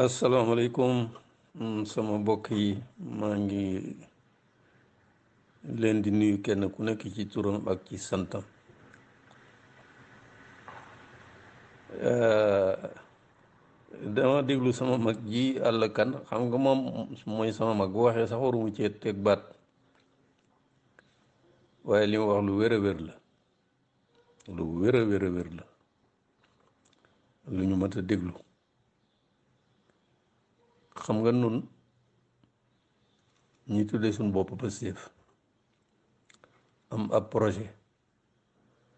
asalaamaaleykum sama mbokk yi maa ngi leen di nuyu kenn ku nekk ci turam ak ci santam. Dama déglu sama mag ji àll kan xam nga moom mooy sama mag bu waxee sax warumu cee teg baat waaye li mu wax lu wér a wér la, lu wér a wér a wér la, lu ñu mat a déglu. xam nga nun ñi tuddee suñu bopp Pastef am ab projet,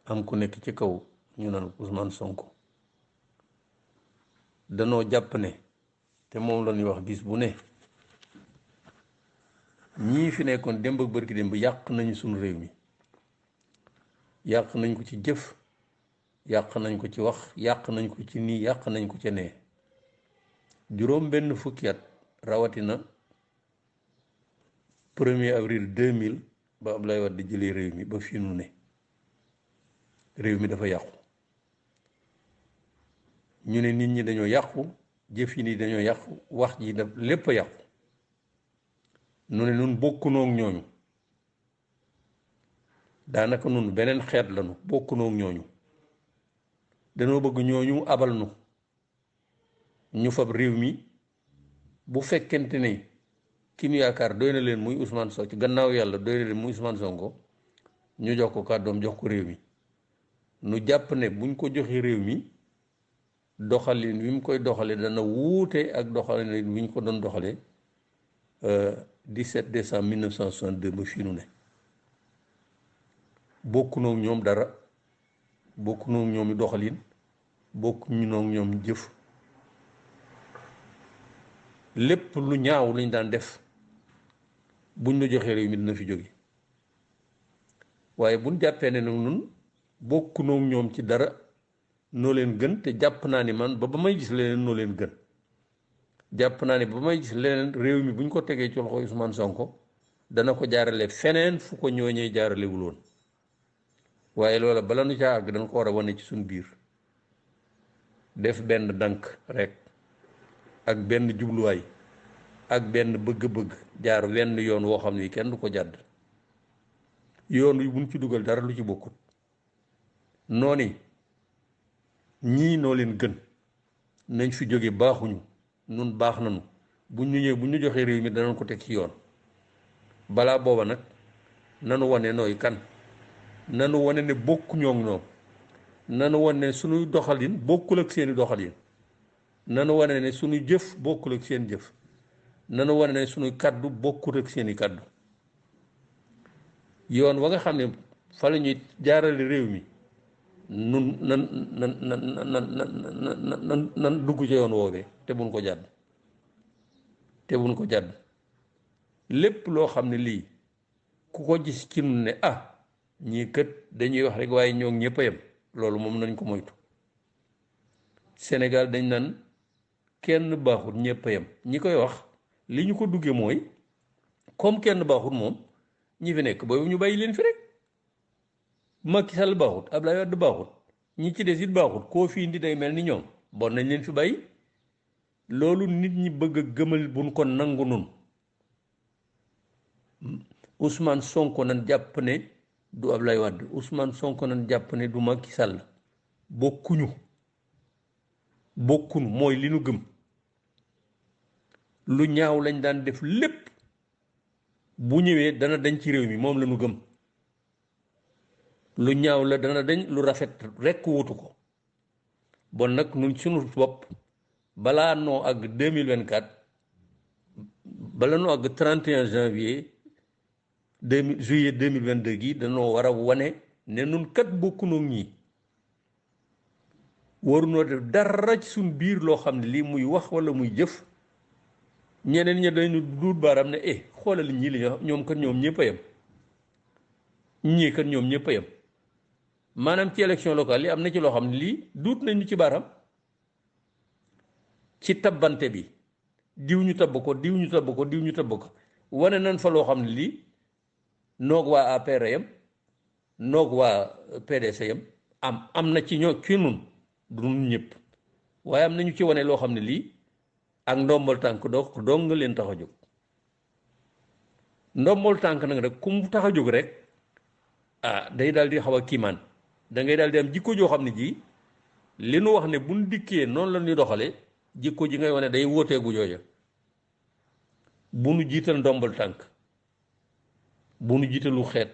am ku nekk ci kaw ñu naan Ousmane Sonko, danoo jàpp ne te moom la ñuy wax bis bu ne ñii fi nekkoon démb ak bërki démb yàq nañu suñu réew mi, yàq nañ ko ci jëf, yàq nañ ko ci wax, yàq nañ ko ci nii, yàq nañ ko ca nee. juróom benn fukki at rawatina 1er avril 2000 ba Abdoulaye Wade di jëlee réew mi ba fii nu ne réew mi dafa yàqu. ñu ne nit ñi dañoo yàqu, jëf yi nii dañoo yàqu, wax ji daf lépp a yàqu. nu ne nun bokkunoo ak ñooñu, daanaka nun beneen xeet lañu, bokkunoo ak ñooñu. danoo bëgg ñooñu abal nu ñu fab réew mi. bu fekkente ne ki ñu yaakaar doy na leen muy Ousmane Sonko, ci gannaaw yàlla doy na leen muy Ousmane Sonko, ñu jox ko kàddoom, jox ko réew mi. nu jàpp ne buñ ko joxee réew mi doxalin wi mu koy doxalee dana wuute ak doxalin wi ñu ko doon doxalee 17 décembre 1962 ba fii nu ne. bokkunoo ak ñoom dara, bokkunoo ak ñoom doxalin, bokkunoo ak ñoom jëf. lépp lu ñaaw lañ daan def buñ la joxee réew mi dina fi jóge. waaye buñ jàppee ne nag nun bokkunoo ak ñoom ci dara, noo leen gën. te jàpp naa ni man ba may gis leneen noo leen gën. jàpp naa ni ba may gis leneen réew mi buñ ko tegee ci loxo Ousmane Sonko dana ko jaarale feneen fu ko ñooñee jaaralewul woon. waaye loola bala nu caa àgg dañ ko war a wane ci suñ biir, def benn dank rek ak benn jubluwaay ak benn bëgg-bëgg, jaar wenn yoon woo xam ne kenn du ko jàdd. yoon wi buñ ci dugal dara lu ci bokkut. noonu ñii noo leen gën, nañ fi jóge, baaxuñu, nun baax nañu. buñ ñu ñëwee buñ ñu joxee réew mi danañ ko teg ci yoon. balaa booba nag nanu wane nooy kan, nanu wane ne bokkuñoo ak ñoom, nanu wane ne suñuy doxalin bokkul ak seeni doxalin, nanu wane ne suñu jëf bokkul ak seen jëf, nanu wane ne suñuy kaddu bokkul ak seeni kaddu. yoon wa nga xam ne fa la ñuy jaarale réew mi nun nan dugg ca yoon woowee te buñ ko jàdd, te buñ ko jàdd. lépp loo xam ne lii ku ko gis ci nun ne ñii kët dañuy wax rek waaye ñoo ñëpp a yem, loolu moom nañ ko moytu. Sénégal dañ naan kenn baaxut ñëpp a yem. ñi koy wax li ñu ko duggee mooy comme kenn baaxut moom ñi fi nekk boobu ñu bàyyi leen fi rek. Macky Sall baaxut, Abdoulaye Wade baaxut, ñi ci des it baaxut, koo fi indi day mel ni ñoom, bon nañ leen fi bàyyi. loolu nit ñi bëgg a gëmal buñ ko nangu nun. Ousmane Sonko nan jàpp ne du Abdoulaye Wade, Ousmane Sonko nan jàpp ne du Macky Sall. bokkuñu mooy li nu gëm. lu ñaaw lañ daan def lépp bu ñëwee dana dañ ci réew mi, moom la nu gëm. lu ñaaw la dana dañ, lu rafet rekk wutu ko. bon nag nun suñu bopp balaa noo àgg 2024, bala noo àgg 31 janvier juillet 2022 gi danoo war a wane ne nun kat bokkunoo ñii. warunoo def dara ci suñ biir loo xam ne lii muy wax walla muy jëf ñeneen ñi dañu duut baaram ne xoolal ñii li ñoom kat ñoom ñëpp a yem, ñii kat ñoom ñëpp a yem. maanaam ci élection locale yi am na ci loo xam ne lii duut nañu ci baaram. ci tabbante bi diw ñu tabb ko, diw ñu tabb ko, diw ñu tabb ko, wane nañ fa loo xam ne lii noog waa APR yam, noog waa PDS yam, am na ci ñoo ci nun du nun ñëpp, waaye am nañu ci wane loo xam ne lii ak ndombal tànk dong nga leen tax a jóg. ndombal tànk nag rek ku mu tax a jóg rek day daal di xaw a kiimaan da ngay daal di am jikko joo xam ne ji li nu wax ne buñ dikkee noonu la ñuy doxale jikko ji ngay wane day wóoteegu jooja. bu nu jiital ndombal tànk, bu nu jiitalu xeet,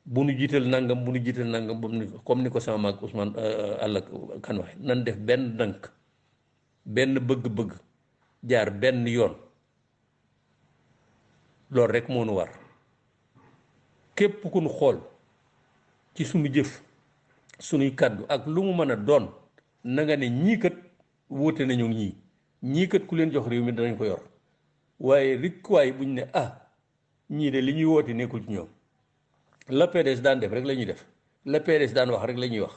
bu nu jiital nangam, bu nu jiital nangam comme ni ko sama maag Ousmane àlla kan waxe nan def benn dànk benn bëgg-bëgg jaar benn yoon. loolu rek moo nu war. képp ku nu xool ci sunu jëf sunuy kàddu ak lu mu mën a doon na nga ne ñii kat wóote nañu ñii kat ku leen jox réew mi danañ ko yor. waaye rikkuwaay buñ ne ñii de li ñuy woote nekkul ci ñoom la PDS daan def rek la ñuy def la PDS daan wax rek la ñuy wax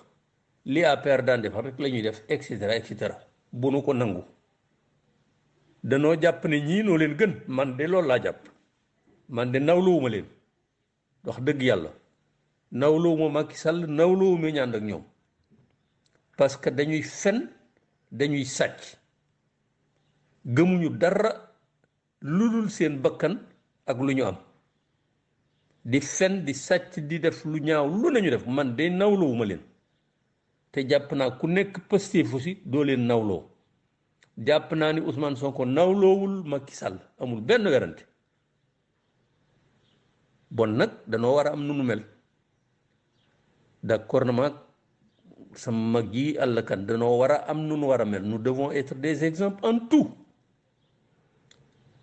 li APR daan def rek la ñuy def et cetera bu nu ko nangu. danoo jàpp ne ñii noo leen gën man de loolu laa jàpp man de nawluwuma leen wax dëgg yàlla nawluwuma Macky Sall nawluwuma ñànd ak ñoom parce que dañuy fen dañuy sàcc gëmuñu dara lu dul seen bakkan ak lu ñu am di fen di sàcc di def lu ñaaw lu nañu def man de nawlowuma leen te jàpp naa ku nekk Pastef aussi doo leen nawloo jàpp naa ni Ousmane Sonko nawloowul Macky Sall amul benn werante bon nag danoo war a am nu nu mel d'accord na maag sama mag yi àll kan danoo war a am nu nu war a mel nous devons être des exemples en tout.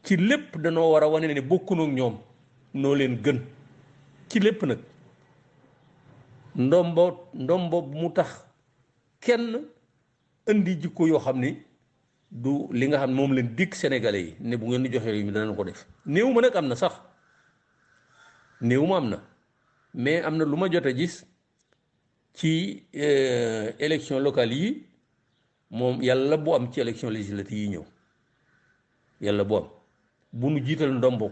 ci lépp danoo war a wane ne bokkunu ak ñoom noo leen gën ci lépp nag ndombo bu mu tax kenn indi jikko yoo xam ni du li nga xam ne moom leen dikk sénégalais yi ne bu ngeen di joxe réew mi danañ ko def. néew ma nag am na sax néew ma am na mais am na lu ma jot a gis ci élection locale yi moom yàlla bu am ci élection législative yi ñëw yàlla bu am. bu nu jiital ndombo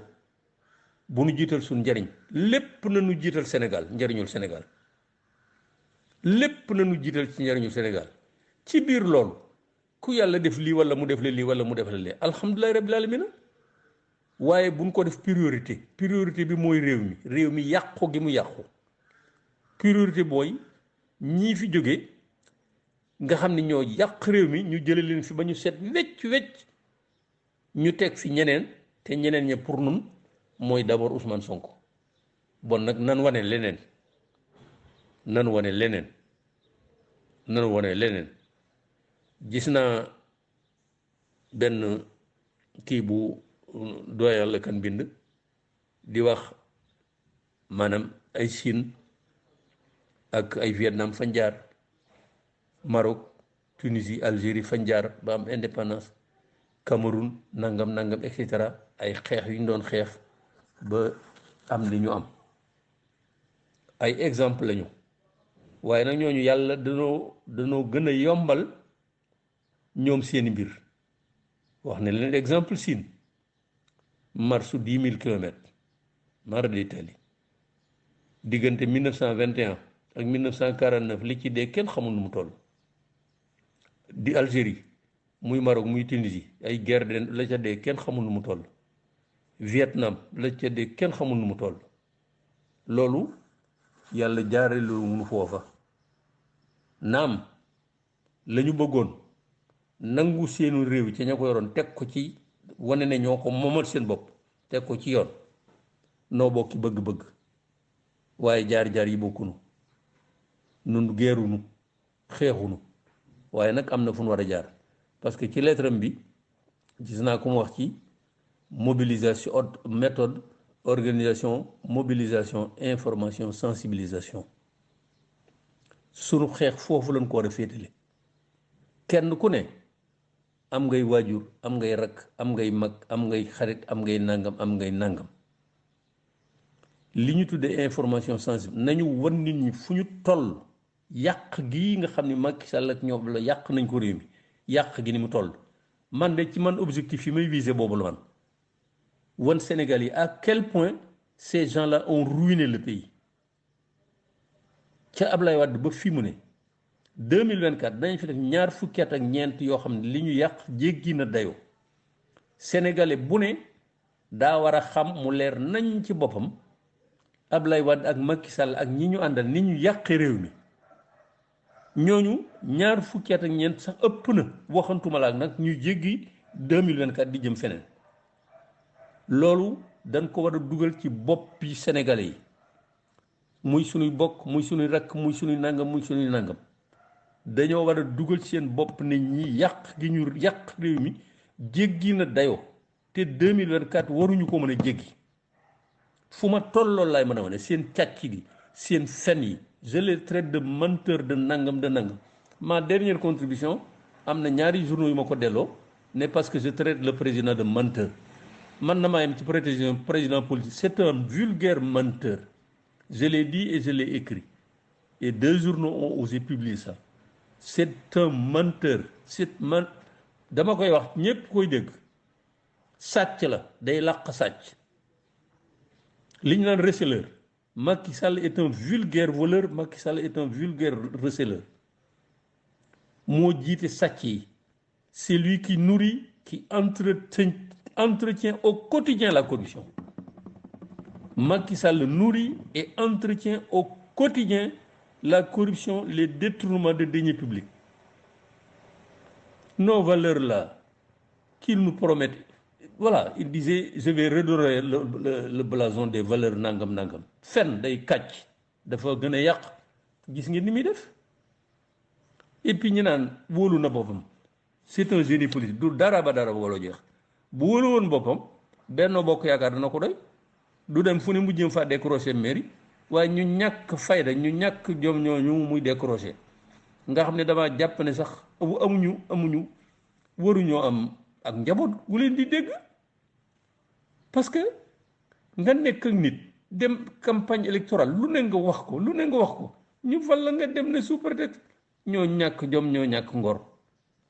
bu nu jiital suñ njariñ lépp na nu jiital Sénégal njariñul Sénégal lépp na nu jiital ci njariñul Sénégal ci biir loolu ku yàlla def lii wala mu def la lii wala mu def la lee alhamdulilahi rabbil alamina waaye buñ ko def priorité bi mooy réew mi yàqu gi mu yàqu priorité mooy ñii fi jóge nga xam ni ñoo yàq réew mi ñu jële leen fi ba ñu set wecc ñu teg fi ñeneen te ñeneen ña pour nun mooy d'abord Ousmane Sonko bon nag nan wane leneen gis naa benn kii bu doyal la kan bind di wax maanaam ay Chine ak ay Vietnam fañ jaar Maroc Tunisie Algérie fañ jaar ba am indépendance Cameroun nangam et cetera ay xeex yu ñu doon xeex ba am li ñu am ay exemple lañu waaye nag ñooñu yàlla danoo gën a yombal ñoom seeni mbir wax ne leen exemple Chine marche 10 000 kilomètres mara d'Italie diggante 1921 ak 1949 li ci dee kenn xamul nu mu toll di Algérie muy Maroc muy Tunisie ay guerre de la ca dee kenn xamul nu mu toll Vietnam la ca dee kenn xamul nu mu toll loolu yàlla jaare lu mu foofa naam la ñu bëggoon nangu seenu réew ci ña ko yoroon teg ko ci wane ne ñoo ko moomal seen bopp teg ko ci yoon noo bokki bëgg-bëgg waaye jaar-jaar yi bokkunu nun geerunu xeexunu waaye nag am na fu nu war a jaar parce que ci lettre am bi gis naa ko mu wax ci mobilisation méthode organisation mobilisation information sensibilisation sunu xeex foofu lañ ko war a féetale kenn ku ne am ngay waajur am ngay rakk am ngay mag am ngay xarit am ngay nangam li ñu tuddee information sensible nañu wan nit ñi fu ñu toll yàq gii nga xam ne Macky Sall ak ñoom la yàq nañ ko réew mi yàq gi ni mu toll man de ci man objectif yi may viser boobu la man wan Sénégal yi à quel point ces gens-là ont ruiné le pays ca Ablaye Wade ba fi mu ne 2024 dañ fi def ñaar fukki at ak ñeent yoo xam ne li ñu yàq jéggi na dayoo sénégalais bu ne daa war a xam mu leer nañ ci boppam Ablaye Wade ak Macky Sall ak ñi ñu àndal ni ñu yàqee réew mi ñooñu ñaar fukki at ak ñeent sax ëpp na waxantuma la ak nag ñu jéggi 2024 di jëm feneen loolu dañ ko war a dugal ci boppi sénégalais yi muy suñuy bokk muy suñuy rakk muy suñuy nangam dañoo war a dugal ci seen bopp ne ñi yàq gi ñu yàq réew mi jéggi na dayoo te 2024 waruñu ko mën a jéggi fu ma tolloo laay mën a wane seen càcc gi seen fen yi je les traite de menteur de nangam. Ma dernière contribution am na ñaari journaux yu ma ko delloo ne parce que je traite le président de menteur man na maa yem ci président politique c'est un vulgaire menteur je l'ai dit et je l'ai écrit et 2 journaux ont osé publier ça c'est un menteur dama koy wax ñépp koy dégg sàcc la day làq sàcc li ñu naan receleur Macky Sall est un vulgaire voleur Macky Sall est un vulgaire receleur moo jiite sàcc yi c'est lui qui nourrit qui entretient au quotidien la corruption Macky Sall nourrit et entretient au quotidien la corruption, les détournements de deniers publics. Nos valeurs là, qu'ils nous promettent, voilà, il disait, je vais redorer le blason des valeurs nangam. Fen day kàcc dafa gën a yàq gis ngeen ni muy def et puis ñu naan wóolu na boppam c'est un génie politique du dara ba dara wala jeex bu wóolu woon boppam Benno Bokk Yaakaar dana ko doy du dem fu ne mu jëm faa décrocher mairie waaye ñu ñàkk fayda ñu ñàkk jom ñooñu muy décrocher nga xam ne dama jàpp ne sax amuñu waruñoo am ak njaboot gu leen di dégg parce que nga nekk ak nit dem campagne électorale lu ne nga wax ko ñu fal la nga dem ne sous prétexte ñoo ñàkk jom ñoo ñàkk ngor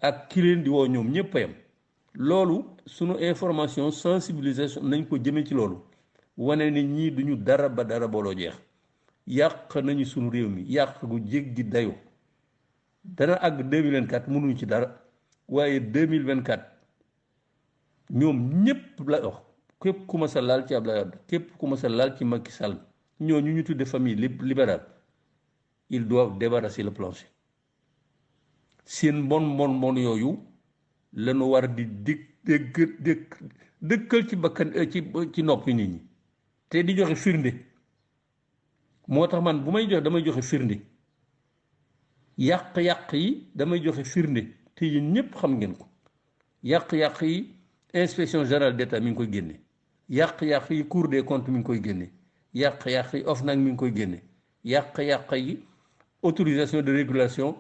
ak ki leen di woo ñoom ñëpp a yam loolu sunu information sensibilisation nañ ko jëmee ci loolu wane ne ñii duñu dara ba dara booloo jeex yàq nañu sunu réew mi yàq gu jéggi dayoo dana àgg 2024 mënuñu ci dara waaye 2024 ñoom ñëpp la wax képp ku ma sa laal ci Abdoulaye Wade képp ku ma sa laal ci Macky Sall ñooñu ñu tudde famille libérale ils doivent débarrasser le plancher seen mbon yooyu lañu war di dëkkal ci bakkan ci noppi nit ñi te di joxe firnde moo tax man bu may joxe damay joxe firnde yàq-yàq yi damay joxe firnde te yéen ñëpp xam ngeen ko yàq-yàq yi inspection générale d'État mi ngi koy génne yàq-yàq yi cour des comptes mi ngi koy génne yàq-yàq yi OFNAC mi ngi koy génne yàq-yàq yi autorisation de régulation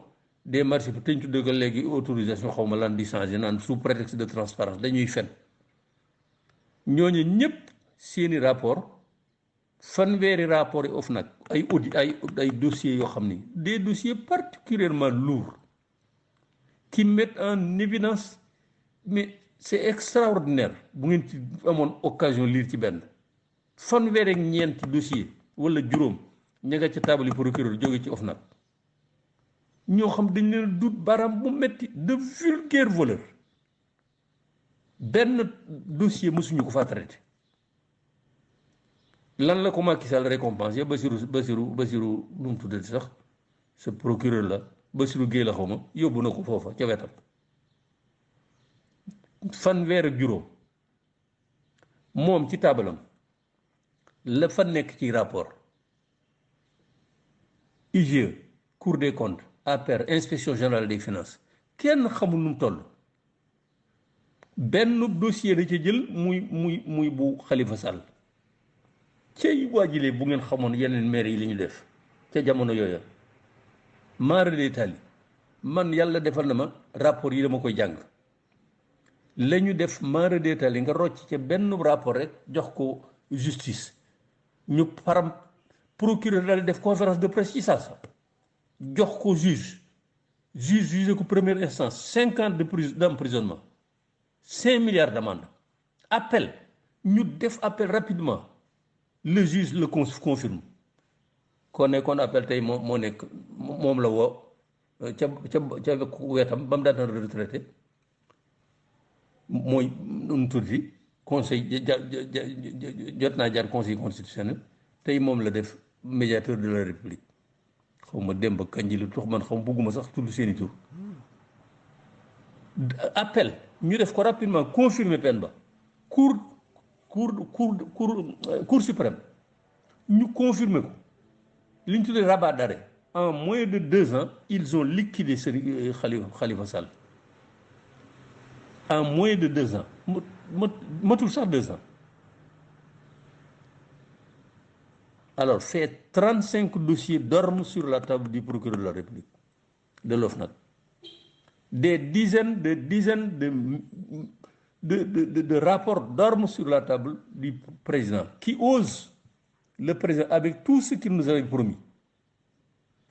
des marchés te ñu tuddee ko léegi autorisation xaw ma lan di changé naan sous prétexte de transparence dañuy fen ñooñu ñëpp seeni rapport fanweeri rapport yi OFNAC ay audit ay dossiers yoo xam ni des dossiers particulièrement lourds qui mettent en évidence mais c'est extraordinaire bu ngeen ci amoon occasion lire ci benn fanweeri ak ñeenti dossier wala juróom ña nga ca taabali procureur jóge ci OFNAC ñoo xam dañ leen dut baaraam bu metti de vulgaire voleur benn dossier mësuñu ko fa traité lan la ko Macky Sall récompensé Bassirou nu mu tuddati sax ce procureur la Bassirou Guèye la xaw ma yóbbu na ko foofa ca wetam fanweer ak juróom moom ci taabalam la fa nekk ci rapport IGE Cour des comptes APR inspection générale des finances kenn xamul nu mu toll benn dossier da ca jël muy bu Khalifa Sall cey waajilee bu ngeen xamoon yeneen maire yi li ñu def ca jamono yooya maara de tali man yàlla defal na ma rapport yi dama koy jàng la ñu def maara de tali nga rocc ca benn rapport rek jox ko justice ñu param procureur daal def conférence de presse ci saa jox ko juge ko première instance 5 ans d'emprisonnement 5 milliards d'amende appel ñu def appel rapidement le juge le confirme kon nekkoon appel tey moom la woo ca wetam ba mu daan retraité mooy nu tuddi conseil jot naa jaar conseil constitutionnel tey moom la def médiateur de la république xaw ma Demba Kandji lu tax man xaw ma bugguma sax tudd seeni tur appel ñu def ko rapidement confirmer peine ba cour suprême ñu confirmer ko li ñu tuddee rabat d'arrêt en moins de 2 ans ils ont liquidé Khalifa Sall en moins de 2 ans matul sax 2 ans alors fait 35 dossiers dorment sur la table du procureur de la République de l'OFNAC. Des dizaines de rapports dorment sur la table du président, qui ose, le président, avec tout ce qu'il nous avait promis,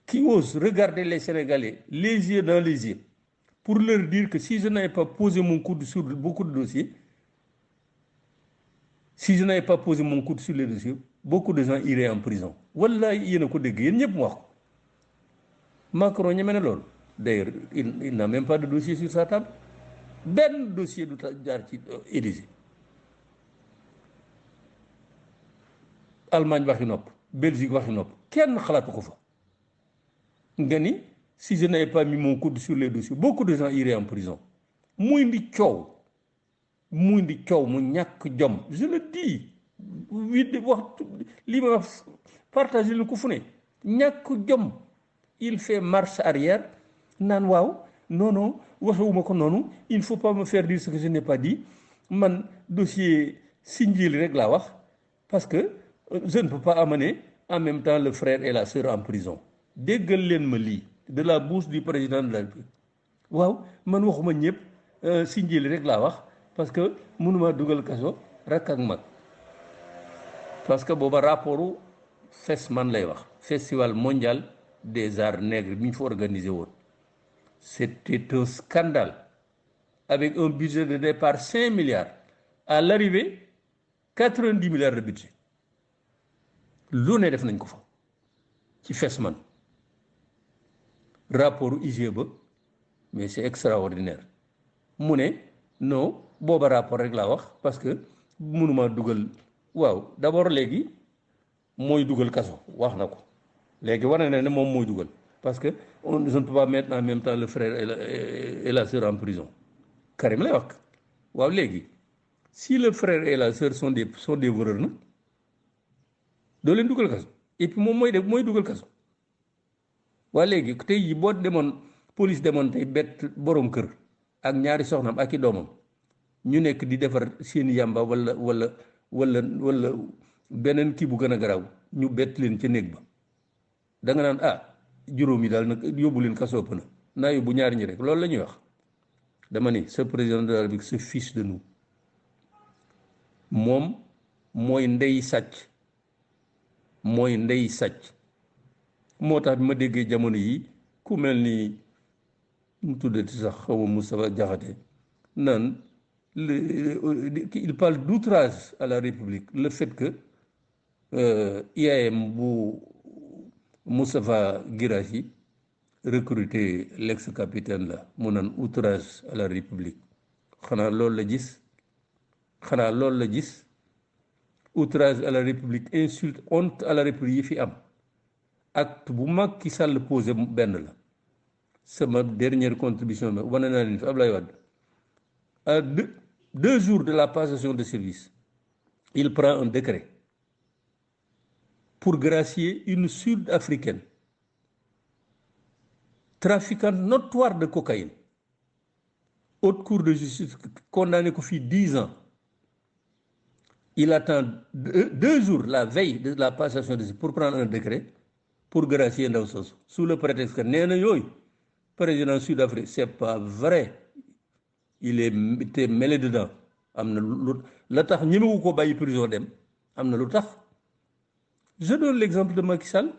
qui ose regarder les Sénégalais les yeux dans les yeux pour leur dire que si je n'avais pas posé mon coude sur beaucoup de dossiers, si je n'avais pas posé mon coude sur les dossiers, beaucoup de gens iraient en prison. Wallahi, il y a des gens Macron, il y a d'ailleurs, il n'a même pas de dossier sur sa table. Ben dossier du Élysée. Allemagne waxi nopp, Belgique waxi nopp, kenn xalaatu ko fa. Nga ni si je n'avais pas mis mon coude sur les dossiers, beaucoup de gens iraient en prison. Muy ndi coow mu ñàkk jom, je le dis. Li ma wax partager le ko fu ne ñàkk jom. Il fait marche arrière. Nan waaw non waxewuma ko noonu il faut pas me faire dire ce que je n'ai pas dit man dossier Sindiély rek laa wax parce que je ne peux pas amener en même temps le frère et la sœur en prison déggal leen ma lii de la bouche du président de la République waaw man waxuma ñëpp Sindiély rek laa wax parce que mënuma dugal kaso rak ak mag parce que booba rapportu FESMAN lay wax festival mondial des arts nègres bi ñu fa organisé woon. C'était un scandale avec un budget de départ 5 milliards. À l'arrivée, 90 milliards de budget. Lu ne def nañ ko fa ci FESMAN rapport IGE ba mais c'est extraordinaire mu ne non booba rapport rek laa wax parce que mënuma dugal waaw d'abord léegi mooy dugal kaso wax na ko léegi wane na ne moom mooy dugal parce que je ne peux pas mettre en même temps le frère et la sœur en prison Karim lay wax waaw léegi si le frère et la sœur sont des voleurs nag doo leen dugal kaso et puis moom mooy dugal kaso waa léegi tey jii boo demoon police demoon tey bett borom kër ak ñaari soxnaam ak i doomam ñu nekk di defar seen yàmba wala beneen kii bu gën a garaaw ñu bett leen ca néeg ba da nga naan juróom yi daal nag yóbbu leen kaso ëpp na naa yóbbu ñaari ñi rek loolu la ñuy wax dama ni ce président de la République se fiche de nous moom mooy ndey sàcc moo tax bi ma déggee jamono yi ku mel ni mu tuddati sax xaw ma Moustapha Diakhaté naan il parle d'outrage à la République le fait que IAM bu Moustapha Guirassy recruté l'ex-capitaine là mu naan outrage à la République xanaa loolu la gis outrage à la République insulte honte à la République yi fi am acte bu Macky Sall posé benn la sama dernière contribution bi wane naa leen fi Ablaye Wade à 2 jours de la passation de service il prend un décret pour gracier une Sud-Africaine trafiquante notoire de cocaïne haute cour de justice condamné ko fii 10 ans il attend 2 jours la veille de la passation de service pour prendre un décret pour gracier ndaw soosu sous le prétexte que nee na yooyu président Sud-Afrique c'est pas vrai il était mêlé dedans am na lu la tax ñemewu ko bàyyi prison dem am na lu tax. Je donne l'exemple de Macky Sall,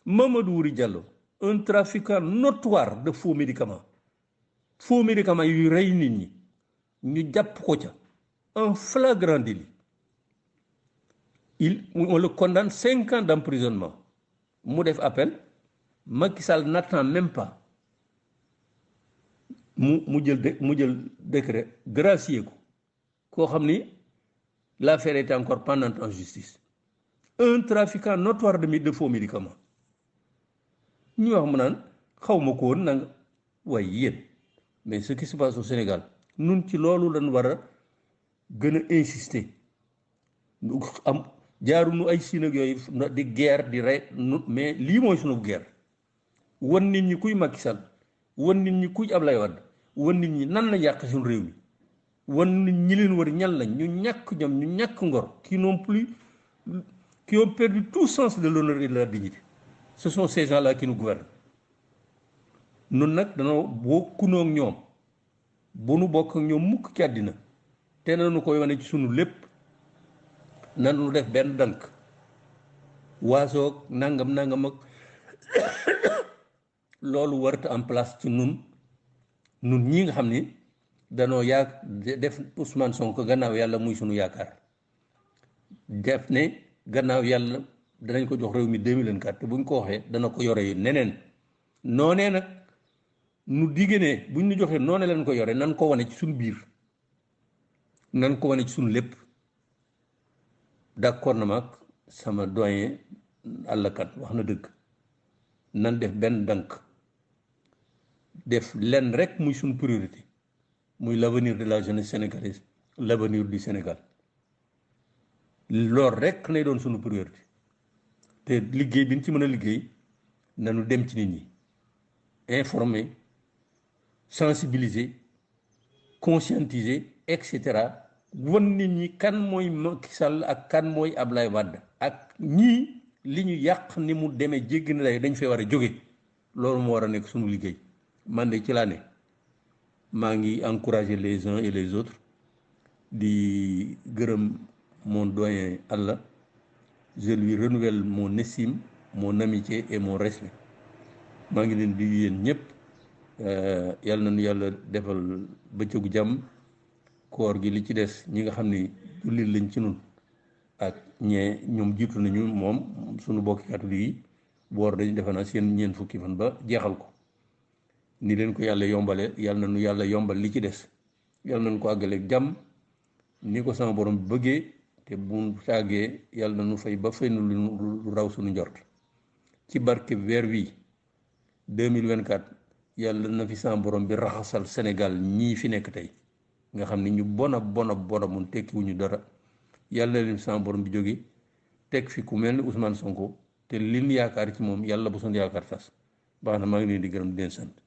Mamadou Wuri Diallo, un trafiquant notoire de faux médicaments yu rey nit ñi ñu jàpp ko ca en flagrant délit on le condamne 5 ans d'emprisonnement mu def appel Macky Sall n'attend même pas mu jël décret gracier ko koo xam ni l'affaire est encore pendante en justice un trafiquant notoire de faux médicaments ñu wax mu naan xaw ma ko woon nanga waaye yéen mais ce qui se passe au Sénégal nun ci loolu lañ war a gën a insister am jaarunu ay Chine ak yooyu di guerre di rey mais lii mooy sunu guerre wan nit ñi kuy Macky Sall wan nit ñi kuy Ablaye Wade wan nit ñi nan la yàq suñu réew mi wan nit ñi leen wër ñan lañ ñu ñàkk ñoom ñu ñàkk ngor qui ont perdu tout sens de l'honneur et de la dignité ce sont ces gens-là qui nous gouvernent nun nag danoo bokkunoo ak ñoom bu nu bokk ak ñoom mukk ci àddina te nanu koy wane ci sunu lépp nanu def benn dank waasoog nangam ak loolu warta en place ci nun ñi nga xam ni danoo def Ousmane Sonko gannaaw yàlla muy sunu yaakaar def ne gannaaw yàlla danañ ko jox réew mi 2024 te buñ ko waxee dana ko yore yi neneen noonee nag nu digge ne buñ ñu joxee noone leen ko yore nan ko wane ci suñu biir nan ko wane ci suñu lépp d'accord na mag sama doyen àllkat wax na dëgg nan def benn dank def lenn rek muy suñu priorité muy l'avenir de la jeunesse sénégalaise l'avenir du Sénégal loolu rek lay doon suñu priorité te liggéey bi ñu ci mën a liggéey nanu dem ci nit ñi informer sensibiliser conscientiser et cetera wan nit ñi kan mooy Macky Sall ak kan mooy Ablaye Wade ak ñii li ñu yàq ni mu demee jéggi na lay dañ fee war a jóge loolu moo war a nekk suñu liggéey man de ci laa ne maa ngi encourager les uns et les autres di gërëm mon doyen Allah je lui renouvelle mon estime mon amitié et mon respect maa ngi leen di yéen ñëpp yàlla nañu yàlla defal bëccëgu jàmm koor gi li ci des ñi nga xam ni jullit lañ ci nun ak ñoom jiitu nañu moom suñu bokki catholique yi boor dañu defe naa seen ñeent fukki fan ba jeexal ko ni leen ko yàlla yombale yàlla nañu yàlla yombal li ci des yàlla nañu ko àggaleeg jàmm ni ko sama borom bi bëggee te bu saagee yàlla nañu fay ba fay nu lu raw suñu njort ci barke weer wi 2024 yàlla na fi sama borom bi raxasal Sénégal ñii fi nekk tey nga xam ni ñu bona mun tekkiwuñu dara yàlla leen sama borom bi jóge teg fi ku mel ni Ousmane Sonko te liñ yaakaar ci moom yàlla bu suñu yaakaar tas baax na maa ngi leen di gërëm di leen sant